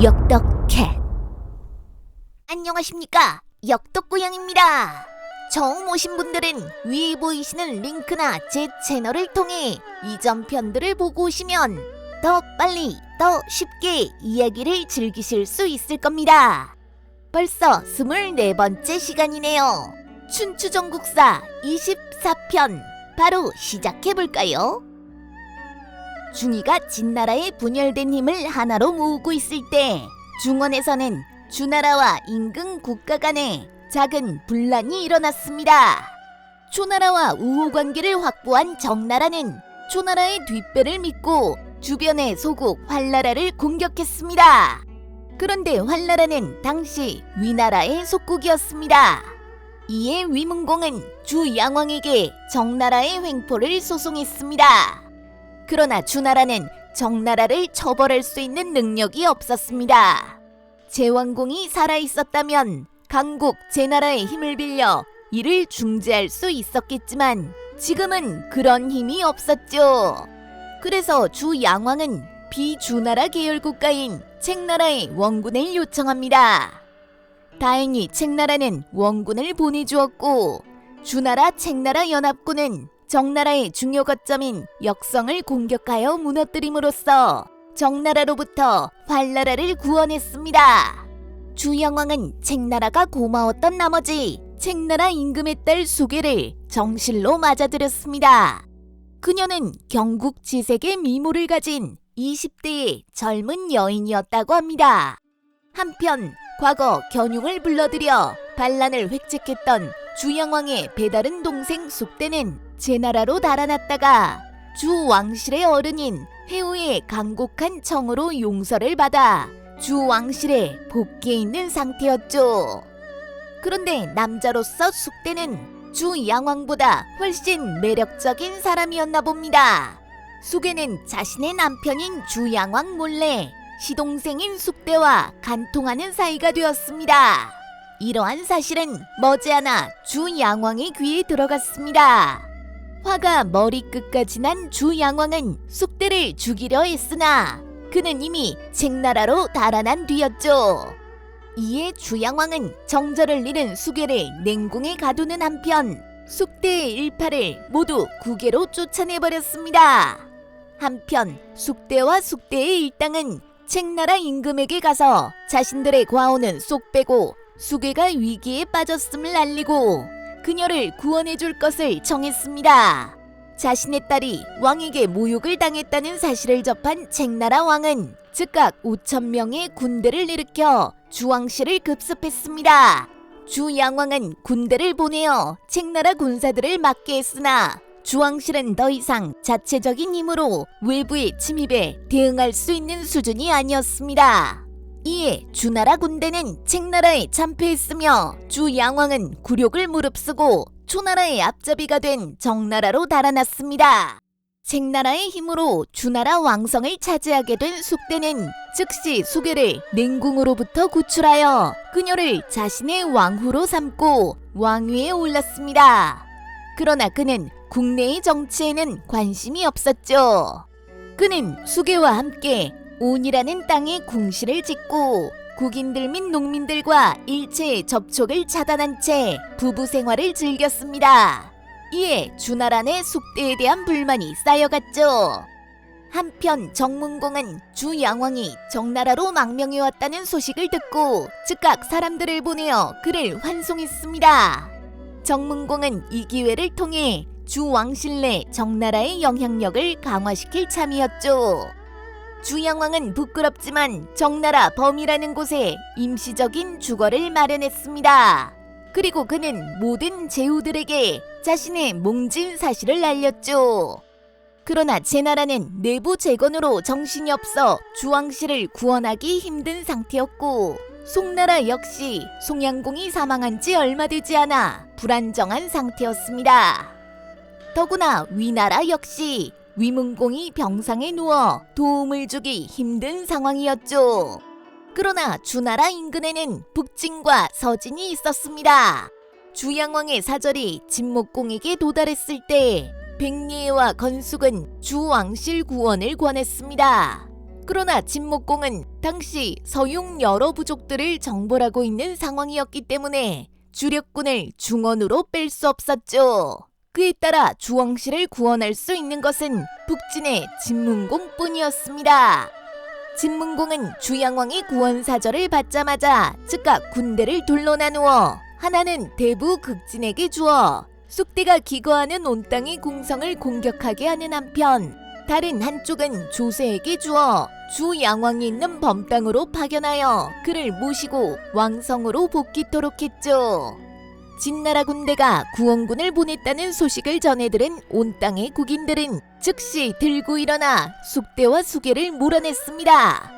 역덕캣. 안녕하십니까, 역덕고양입니다. 처음 오신 분들은 위에 보이시는 링크나 제 채널을 통해 이전 편들을 보고 오시면 더 빨리 더 쉽게 이야기를 즐기실 수 있을 겁니다. 벌써 24번째 시간이네요. 춘추전국사 24편 바로 시작해볼까요? 중이가 진나라에 분열된 힘을 하나로 모으고 있을 때 중원에서는 주나라와 인근 국가 간에 작은 분란이 일어났습니다. 초나라와 우호관계를 확보한 정나라는 초나라의 뒷배를 믿고 주변의 소국 활나라를 공격했습니다. 그런데 활나라는 당시 위나라의 속국이었습니다. 이에 위문공은 주양왕에게 정나라의 횡포를 소송했습니다. 그러나 주나라는 정나라를 처벌할 수 있는 능력이 없었습니다. 제왕공이 살아있었다면 강국 제나라의 힘을 빌려 이를 중재할 수 있었겠지만 지금은 그런 힘이 없었죠. 그래서 주양왕은 비주나라 계열 국가인 책나라에 원군을 요청합니다. 다행히 책나라는 원군을 보내주었고 주나라 책나라 연합군은 정나라의 중요 거점인 역성을 공격하여 무너뜨림으로써 정나라로부터 활나라를 구원했습니다. 주양왕은 책나라가 고마웠던 나머지 책나라 임금의 딸 수계를 정실로 맞아들였습니다. 그녀는 경국지색의 미모를 가진 20대의 젊은 여인이었다고 합니다. 한편 과거 견융을 불러들여 반란을 획책했던 주양왕의 배다른 동생 숙대는 제나라로 달아났다가 주왕실의 어른인 해우의 강곡한 청으로 용서를 받아 주왕실에 복귀해 있는 상태였죠. 그런데 남자로서 숙대는 주양왕보다 훨씬 매력적인 사람이었나 봅니다. 숙에는 자신의 남편인 주양왕 몰래 시동생인 숙대와 간통하는 사이가 되었습니다. 이러한 사실은 머지않아 주양왕의 귀에 들어갔습니다. 화가 머리끝까지 난 주양왕은 숙대를 죽이려 했으나 그는 이미 책나라로 달아난 뒤였죠. 이에 주양왕은 정절을 잃은 수계를 냉궁에 가두는 한편 숙대의 일파를 모두 국외로 쫓아내버렸습니다. 한편 숙대와 숙대의 일당은 책나라 임금에게 가서 자신들의 과오는 쏙 빼고 수계가 위기에 빠졌음을 알리고 그녀를 구원해줄 것을 청했습니다. 자신의 딸이 왕에게 모욕을 당했다는 사실을 접한 책나라 왕은 즉각 5,000명의 군대를 일으켜 주왕실을 급습했습니다. 주양왕은 군대를 보내어 책나라 군사들을 막게 했으나 주왕실은 더 이상 자체적인 힘으로 외부의 침입에 대응할 수 있는 수준이 아니었습니다. 이에 주나라 군대는 책나라에 참패했으며 주양왕은 굴욕을 무릅쓰고 초나라의 앞잡이가 된 정나라로 달아났습니다. 책나라의 힘으로 주나라 왕성을 차지하게 된 숙대는 즉시 수계를 냉궁으로부터 구출하여 그녀를 자신의 왕후로 삼고 왕위에 올랐습니다. 그러나 그는 국내의 정치에는 관심이 없었죠. 그는 수계와 함께 온이라는 땅에 궁실을 짓고 국인들 및 농민들과 일체의 접촉을 차단한 채 부부 생활을 즐겼습니다. 이에 주나라 내 숙대에 대한 불만이 쌓여갔죠. 한편 정문공은 주양왕이 정나라로 망명해왔다는 소식을 듣고 즉각 사람들을 보내어 그를 환송했습니다. 정문공은 이 기회를 통해 주왕실 내 정나라의 영향력을 강화시킬 참이었죠. 주양왕은 부끄럽지만 정나라 범이라는 곳에 임시적인 주거를 마련했습니다. 그리고 그는 모든 제후들에게 자신의 몽진 사실을 알렸죠. 그러나 제나라는 내부 재건으로 정신이 없어 주왕실을 구원하기 힘든 상태였고 송나라 역시 송양공이 사망한 지 얼마 되지 않아 불안정한 상태였습니다. 더구나 위나라 역시 위문공이 병상에 누워 도움을 주기 힘든 상황이었죠. 그러나 주나라 인근에는 북진과 서진이 있었습니다. 주양왕의 사절이 진목공에게 도달했을 때 백리애와 건숙은 주왕실 구원을 권했습니다. 그러나 진목공은 당시 서용 여러 부족들을 정벌하고 있는 상황이었기 때문에 주력군을 중원으로 뺄 수 없었죠. 그에 따라 주왕씨를 구원할 수 있는 것은 북진의 진문공뿐이었습니다. 진문공은 주양왕의 구원사절을 받자마자 즉각 군대를 둘로 나누어 하나는 대부 극진에게 주어 쑥대가 기거하는 온땅의 궁성을 공격하게 하는 한편, 다른 한쪽은 조세에게 주어 주양왕이 있는 범땅으로 파견하여 그를 모시고 왕성으로 복귀토록 했죠. 진나라 군대가 구원군을 보냈다는 소식을 전해들은 온 땅의 국인들은 즉시 들고 일어나 쑥대와 수계를 몰아냈습니다.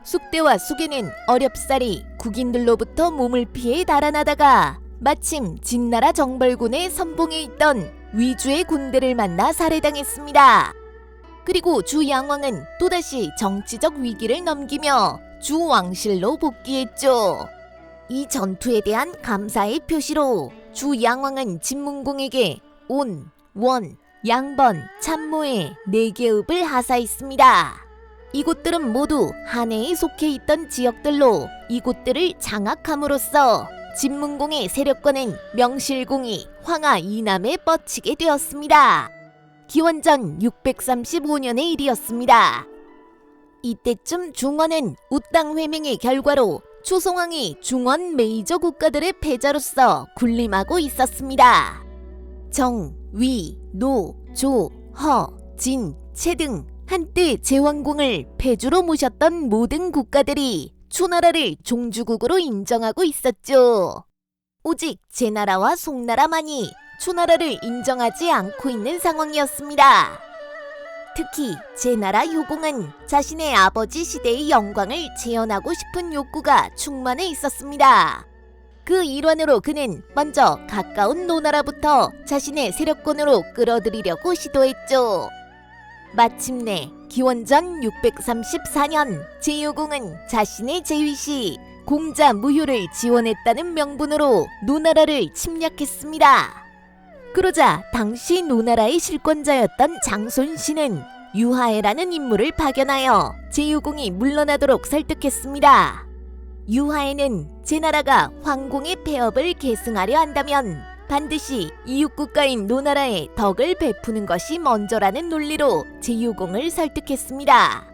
쑥대와 수계는 어렵사리 국인들로부터 몸을 피해 달아나다가 마침 진나라 정벌군의 선봉에 있던 위주의 군대를 만나 살해당했습니다. 그리고 주양왕은 또다시 정치적 위기를 넘기며 주왕실로 복귀했죠. 이 전투에 대한 감사의 표시로 주양왕은 진문공에게 온, 원, 양번, 참모의 4개읍을 하사했습니다. 이곳들은 모두 한해에 속해 있던 지역들로 이곳들을 장악함으로써 진문공의 세력권은 명실공히 황하 이남에 뻗치게 되었습니다. 기원전 635년의 일이었습니다. 이때쯤 중원은 우땅 회맹의 결과로 초송왕이 중원 메이저 국가들의 패자로서 군림하고 있었습니다. 정, 위, 노, 조, 허, 진, 채 등 한때 제왕공을 패주로 모셨던 모든 국가들이 초나라를 종주국으로 인정하고 있었죠. 오직 제나라와 송나라만이 초나라를 인정하지 않고 있는 상황이었습니다. 특히 제나라 효공은 자신의 아버지 시대의 영광을 재현하고 싶은 욕구가 충만해 있었습니다. 그 일환으로 그는 먼저 가까운 노나라부터 자신의 세력권으로 끌어들이려고 시도했죠. 마침내 기원전 634년 제효공은 자신의 제위시 공자 무효를 지원했다는 명분으로 노나라를 침략했습니다. 그러자 당시 노나라의 실권자였던 장손씨는 유하애라는 인물을 파견하여 제효공이 물러나도록 설득했습니다. 유하애는 제나라가 황공의 폐업을 계승하려 한다면 반드시 이웃국가인 노나라에 덕을 베푸는 것이 먼저라는 논리로 제효공을 설득했습니다.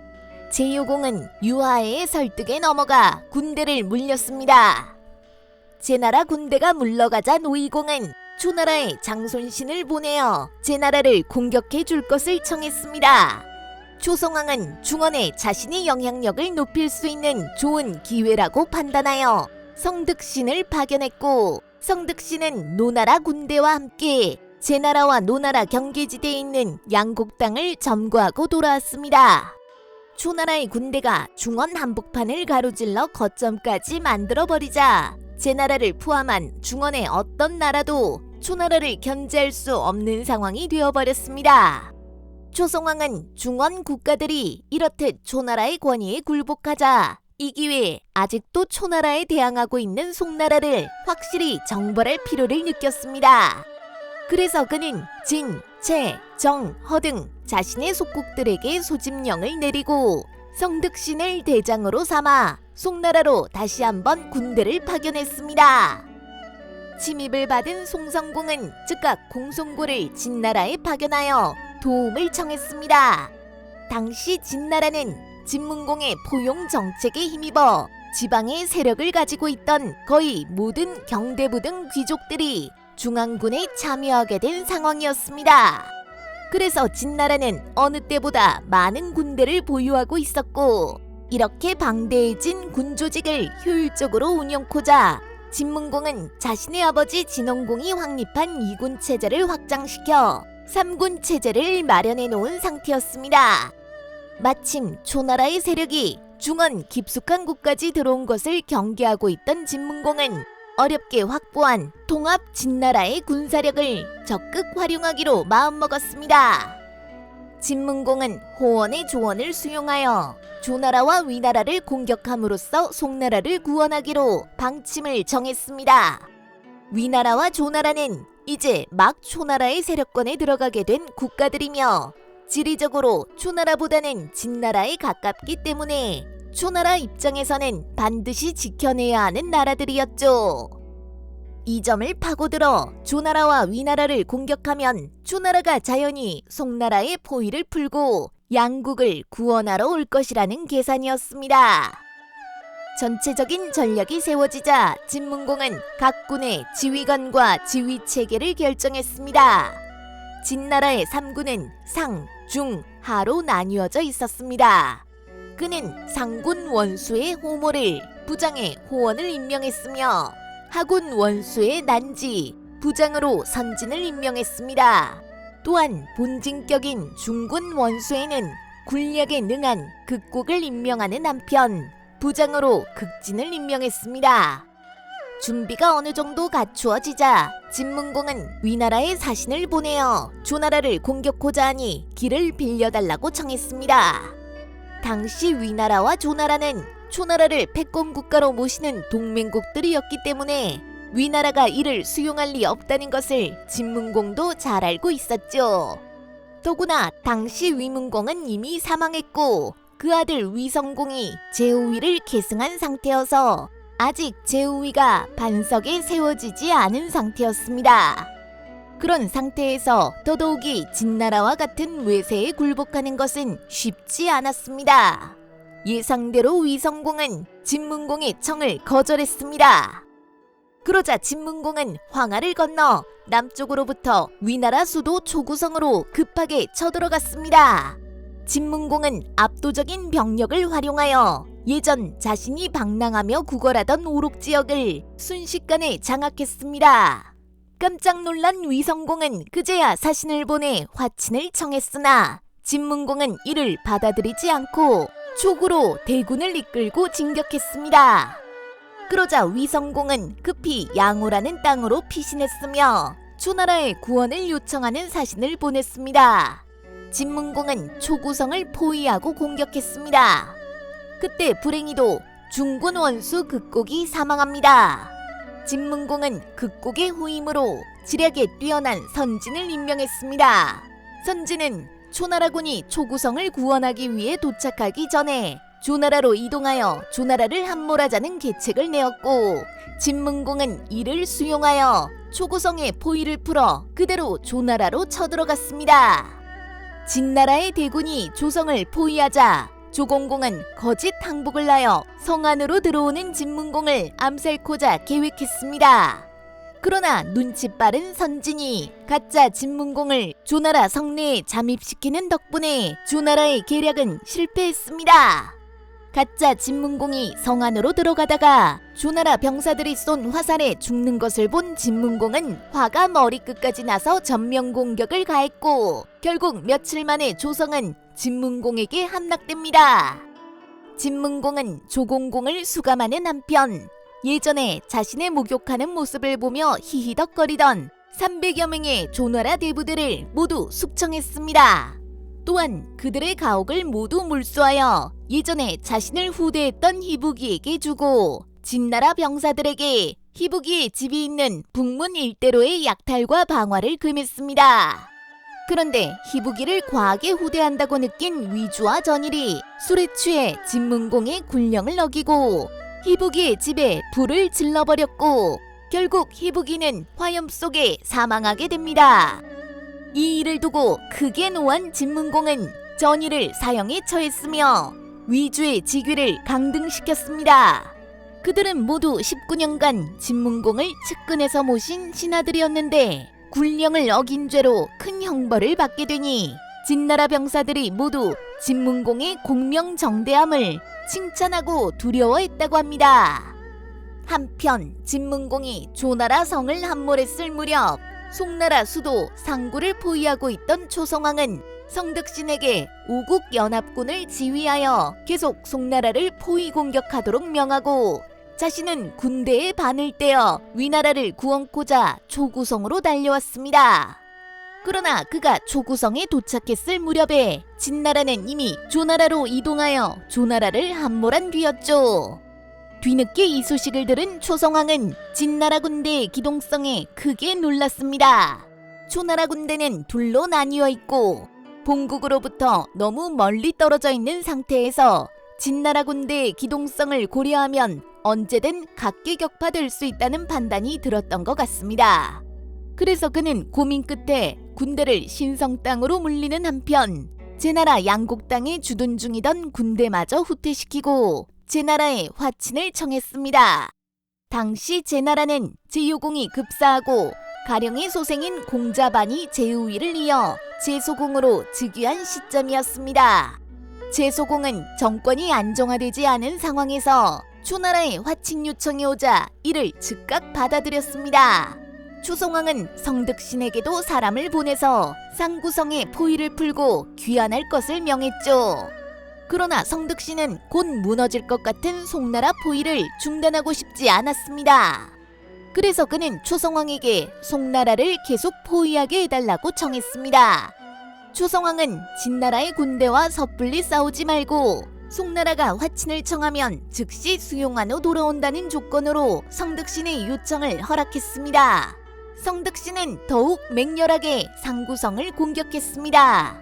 제효공은 유하애의 설득에 넘어가 군대를 물렸습니다. 제나라 군대가 물러가자 노이공은 초나라에 장손신을 보내어 제나라를 공격해 줄 것을 청했습니다. 초송왕은 중원에 자신의 영향력을 높일 수 있는 좋은 기회라고 판단하여 성득신을 파견했고, 성득신은 노나라 군대와 함께 제나라와 노나라 경계지대에 있는 양곡 땅을 점거하고 돌아왔습니다. 초나라의 군대가 중원 한복판을 가로질러 거점까지 만들어버리자 제나라를 포함한 중원의 어떤 나라도 초나라를 견제할 수 없는 상황이 되어버렸습니다. 초송왕은 중원 국가들이 이렇듯 초나라의 권위에 굴복하자 이 기회에 아직도 초나라에 대항하고 있는 송나라를 확실히 정벌할 필요를 느꼈습니다. 그래서 그는 진, 채, 정, 허 등 자신의 속국들에게 소집령을 내리고 성득신을 대장으로 삼아 송나라로 다시 한번 군대를 파견했습니다. 침입을 받은 송성공은 즉각 공송고를 진나라에 파견하여 도움을 청했습니다. 당시 진나라는 진문공의 포용 정책에 힘입어 지방의 세력을 가지고 있던 거의 모든 경대부 등 귀족들이 중앙군에 참여하게 된 상황이었습니다. 그래서 진나라는 어느 때보다 많은 군대를 보유하고 있었고, 이렇게 방대해진 군 조직을 효율적으로 운영코자 진문공은 자신의 아버지 진원공이 확립한 2군 체제를 확장시켜 3군 체제를 마련해 놓은 상태였습니다. 마침 초나라의 세력이 중원 깊숙한 곳까지 들어온 것을 경계하고 있던 진문공은 어렵게 확보한 통합 진나라의 군사력을 적극 활용하기로 마음먹었습니다. 진문공은 호원의 조언을 수용하여 조나라와 위나라를 공격함으로써 송나라를 구원하기로 방침을 정했습니다. 위나라와 조나라는 이제 막 초나라의 세력권에 들어가게 된 국가들이며 지리적으로 초나라보다는 진나라에 가깝기 때문에 초나라 입장에서는 반드시 지켜내야 하는 나라들이었죠. 이 점을 파고들어 조나라와 위나라를 공격하면 초나라가 자연히 송나라의 포위를 풀고 양국을 구원하러 올 것이라는 계산이었습니다. 전체적인 전략이 세워지자 진문공은 각 군의 지휘관과 지휘체계를 결정했습니다. 진나라의 3군은 상, 중, 하로 나뉘어져 있었습니다. 그는 상군 원수의 호모를, 부장의 호원을 임명했으며 하군 원수의 난지, 부장으로 선진을 임명했습니다. 또한 본진격인 중군 원수에는 군략에 능한 극곡을 임명하는 한편 부장으로 극진을 임명했습니다. 준비가 어느 정도 갖추어지자 진문공은 위나라에 사신을 보내어 조나라를 공격하자 하니 길을 빌려달라고 청했습니다. 당시 위나라와 조나라는 초나라를 패권국가로 모시는 동맹국들이었기 때문에 위나라가 이를 수용할 리 없다는 것을 진문공도 잘 알고 있었죠. 더구나 당시 위문공은 이미 사망했고 그 아들 위성공이 제후위를 계승한 상태여서 아직 제후위가 반석에 세워지지 않은 상태였습니다. 그런 상태에서 더더욱이 진나라와 같은 외세에 굴복하는 것은 쉽지 않았습니다. 예상대로 위성공은 진문공의 청을 거절했습니다. 그러자 진문공은 황하를 건너 남쪽으로부터 위나라 수도 초구성으로 급하게 쳐들어갔습니다. 진문공은 압도적인 병력을 활용하여 예전 자신이 방랑하며 구걸하던 오록지역을 순식간에 장악했습니다. 깜짝 놀란 위성공은 그제야 사신을 보내 화친을 청했으나 진문공은 이를 받아들이지 않고 촉으로 대군을 이끌고 진격했습니다. 그러자 위성공은 급히 양호라는 땅으로 피신했으며 초나라의 구원을 요청하는 사신을 보냈습니다. 진문공은 초구성을 포위하고 공격했습니다. 그때 불행히도 중군 원수 극곡이 사망합니다. 진문공은 극곡의 후임으로 지략에 뛰어난 선진을 임명했습니다. 선진은 초나라군이 초구성을 구원하기 위해 도착하기 전에 조나라로 이동하여 조나라를 함몰하자는 계책을 내었고 진문공은 이를 수용하여 초구성의 포위를 풀어 그대로 조나라로 쳐들어갔습니다. 진나라의 대군이 조성을 포위하자 조공공은 거짓 항복을 하여 성 안으로 들어오는 진문공을 암살코자 계획했습니다. 그러나 눈치 빠른 선진이 가짜 진문공을 조나라 성내에 잠입시키는 덕분에 조나라의 계략은 실패했습니다. 가짜 진문공이 성 안으로 들어가다가 조나라 병사들이 쏜 화살에 죽는 것을 본 진문공은 화가 머리끝까지 나서 전면 공격을 가했고 결국 며칠 만에 조성은 진문공에게 함락됩니다. 진문공은 조공공을 수감하는 한편 예전에 자신의 목욕하는 모습을 보며 히히덕거리던 300여 명의 조나라 대부들을 모두 숙청했습니다. 또한 그들의 가옥을 모두 몰수하여 예전에 자신을 후대했던 희부기에게 주고 진나라 병사들에게 희부기의 집이 있는 북문 일대로의 약탈과 방화를 금했습니다. 그런데 희부기를 과하게 후대한다고 느낀 위주와 전일이 술에 취해 진문공의 군령을 어기고 희부기의 집에 불을 질러버렸고 결국 희부기는 화염 속에 사망하게 됩니다. 이 일을 두고 크게 노한 진문공은 전일을 사형에 처했으며 위주의 직위를 강등시켰습니다. 그들은 모두 19년간 진문공을 측근에서 모신 신하들이었는데 군령을 어긴 죄로 큰 형벌을 받게 되니 진나라 병사들이 모두 진문공의 공명정대함을 칭찬하고 두려워했다고 합니다. 한편 진문공이 조나라 성을 함몰했을 무렵 송나라 수도 상구를 포위하고 있던 초성왕은 성덕신에게 오국연합군을 지휘하여 계속 송나라를 포위 공격하도록 명하고 자신은 군대의 반을 떼어 위나라를 구원코자 초구성으로 달려왔습니다. 그러나 그가 초구성에 도착했을 무렵에 진나라는 이미 조나라로 이동하여 조나라를 함몰한 뒤였죠. 뒤늦게 이 소식을 들은 초성왕은 진나라 군대의 기동성에 크게 놀랐습니다. 초나라 군대는 둘로 나뉘어 있고 본국으로부터 너무 멀리 떨어져 있는 상태에서 진나라 군대의 기동성을 고려하면 언제든 각계격파될 수 있다는 판단이 들었던 것 같습니다. 그래서 그는 고민 끝에 군대를 신성 땅으로 물리는 한편 제나라 양곡 땅에 주둔 중이던 군대마저 후퇴시키고 제나라에 화친을 청했습니다. 당시 제나라는 제유공이 급사하고 가령의 소생인 공자반이 제우위를 이어 제소공으로 즉위한 시점이었습니다. 제소공은 정권이 안정화되지 않은 상황에서 초나라의 화친 요청이 오자 이를 즉각 받아들였습니다. 초성왕은 성득신에게도 사람을 보내서 상구성에 포위를 풀고 귀환할 것을 명했죠. 그러나 성득신은 곧 무너질 것 같은 송나라 포위를 중단하고 싶지 않았습니다. 그래서 그는 초성왕에게 송나라를 계속 포위하게 해달라고 청했습니다. 초성왕은 진나라의 군대와 섣불리 싸우지 말고 송나라가 화친을 청하면 즉시 수용한 후 돌아온다는 조건으로 성득신의 요청을 허락했습니다. 성득신은 더욱 맹렬하게 상구성을 공격했습니다.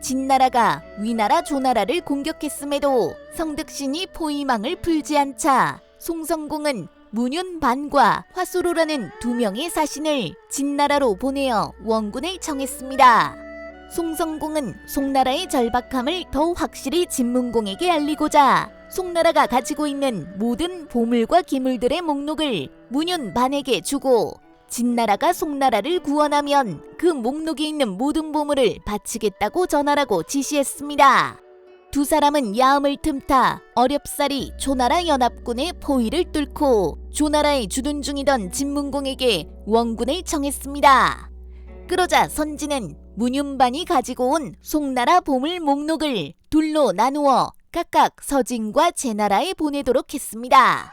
진나라가 위나라 조나라를 공격했음에도 성득신이 포위망을 풀지 않자 송성공은 문윤반과 화수로라는 두 명의 사신을 진나라로 보내어 원군을 청했습니다. 송성공은 송나라의 절박함을 더 확실히 진문공에게 알리고자 송나라가 가지고 있는 모든 보물과 기물들의 목록을 문윤반에게 주고 진나라가 송나라를 구원하면 그 목록에 있는 모든 보물을 바치겠다고 전하라고 지시했습니다. 두 사람은 야음을 틈타 어렵사리 조나라 연합군의 포위를 뚫고 조나라에 주둔 중이던 진문공에게 원군을 청했습니다. 그러자 선진은 문윤반이 가지고 온 송나라 보물 목록을 둘로 나누어 각각 서진과 제나라에 보내도록 했습니다.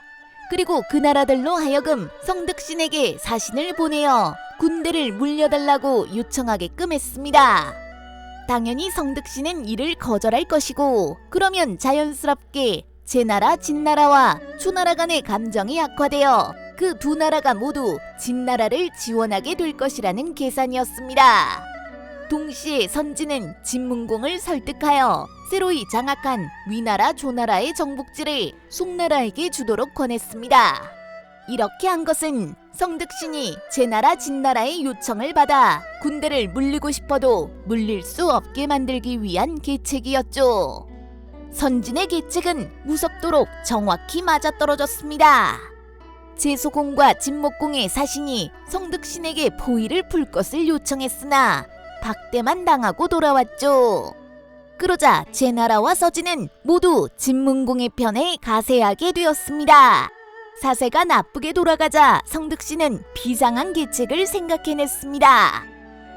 그리고 그 나라들로 하여금 성득신에게 사신을 보내어 군대를 물려달라고 요청하게끔 했습니다. 당연히 성득신은 이를 거절할 것이고 그러면 자연스럽게 제나라, 진나라와 초나라 간의 감정이 악화되어 그 두 나라가 모두 진나라를 지원하게 될 것이라는 계산이었습니다. 동시에 선진은 진문공을 설득하여 새로이 장악한 위나라, 조나라의 정복지를 송나라에게 주도록 권했습니다. 이렇게 한 것은 성득신이 제나라, 진나라의 요청을 받아 군대를 물리고 싶어도 물릴 수 없게 만들기 위한 계책이었죠. 선진의 계책은 무섭도록 정확히 맞아떨어졌습니다. 제소공과 진목공의 사신이 성득신에게 포위를 풀 것을 요청했으나 박대만 당하고 돌아왔죠. 그러자 제나라와 서진은 모두 진문공의 편에 가세하게 되었습니다. 사세가 나쁘게 돌아가자 성득신은 비상한 계책을 생각해냈습니다.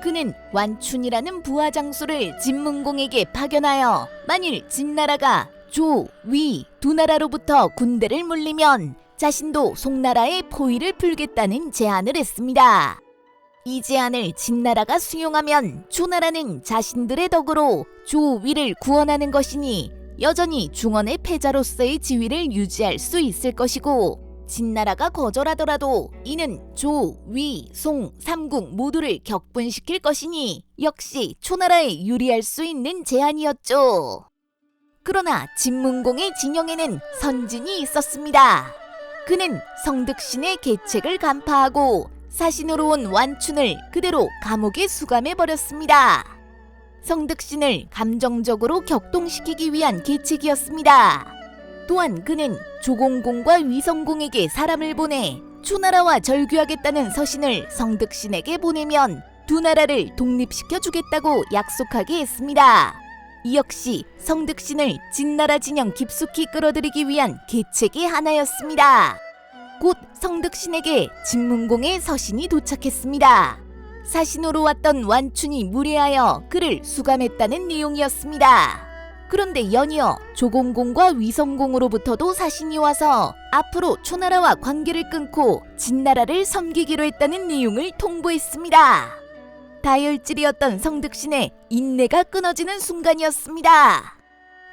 그는 완춘이라는 부하 장수를 진문공에게 파견하여 만일 진나라가 조, 위 두 나라로부터 군대를 물리면 자신도 송나라의 포위를 풀겠다는 제안을 했습니다. 이 제안을 진나라가 수용하면 조나라는 자신들의 덕으로 조위를 구원하는 것이니 여전히 중원의 패자로서의 지위를 유지할 수 있을 것이고 진나라가 거절하더라도 이는 조, 위, 송, 삼국 모두를 격분시킬 것이니 역시 초나라에 유리할 수 있는 제안이었죠. 그러나 진문공의 진영에는 선진이 있었습니다. 그는 성득신의 계책을 간파하고 사신으로 온 완춘을 그대로 감옥에 수감해버렸습니다. 성득신을 감정적으로 격동시키기 위한 계책이었습니다. 또한 그는 조공공과 위성공에게 사람을 보내 초나라와 절규하겠다는 서신을 성득신에게 보내면 두 나라를 독립시켜주겠다고 약속하게 했습니다. 이 역시 성득신을 진나라 진영 깊숙이 끌어들이기 위한 계책의 하나였습니다. 곧 성득신에게 진문공의 서신이 도착했습니다. 사신으로 왔던 완춘이 무례하여 그를 수감했다는 내용이었습니다. 그런데 연이어 조공공과 위성공으로부터도 사신이 와서 앞으로 초나라와 관계를 끊고 진나라를 섬기기로 했다는 내용을 통보했습니다. 다혈질이었던 성득신의 인내가 끊어지는 순간이었습니다.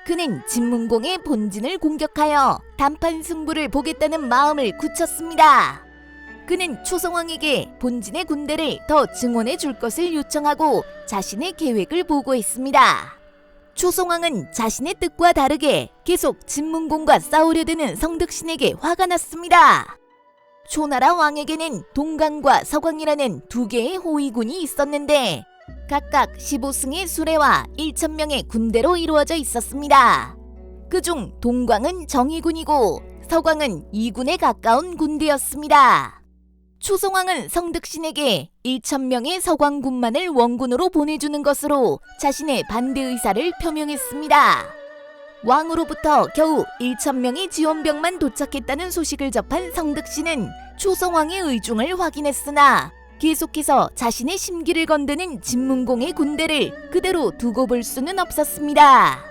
그는 진문공의 본진을 공격하여 단판 승부를 보겠다는 마음을 굳혔습니다. 그는 초성왕에게 본진의 군대를 더 증원해 줄 것을 요청하고 자신의 계획을 보고했습니다. 초성왕은 자신의 뜻과 다르게 계속 진문공과 싸우려 드는 성득신에게 화가 났습니다. 초나라 왕에게는 동강과 서강이라는 두 개의 호위군이 있었는데 각각 15승의 수레와 1,000명의 군대로 이루어져 있었습니다. 그중 동광은 정의군이고 서광은 이군에 가까운 군대였습니다. 초성왕은 성득신에게 1,000명의 서광군만을 원군으로 보내주는 것으로 자신의 반대 의사를 표명했습니다. 왕으로부터 겨우 1,000명의 지원병만 도착했다는 소식을 접한 성득신은 초성왕의 의중을 확인했으나 계속해서 자신의 심기를 건드는 진문공의 군대를 그대로 두고 볼 수는 없었습니다.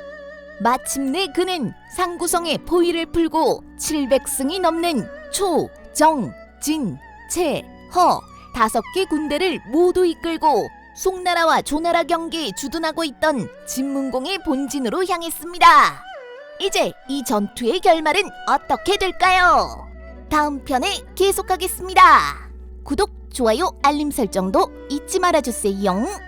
마침내 그는 상구성의 포위를 풀고 700승이 넘는 초, 정, 진, 채, 허 5개 군대를 모두 이끌고 송나라와 조나라 경계에 주둔하고 있던 진문공의 본진으로 향했습니다. 이제 이 전투의 결말은 어떻게 될까요? 다음 편에 계속하겠습니다. 구독, 좋아요, 알림 설정도 잊지 말아주세요.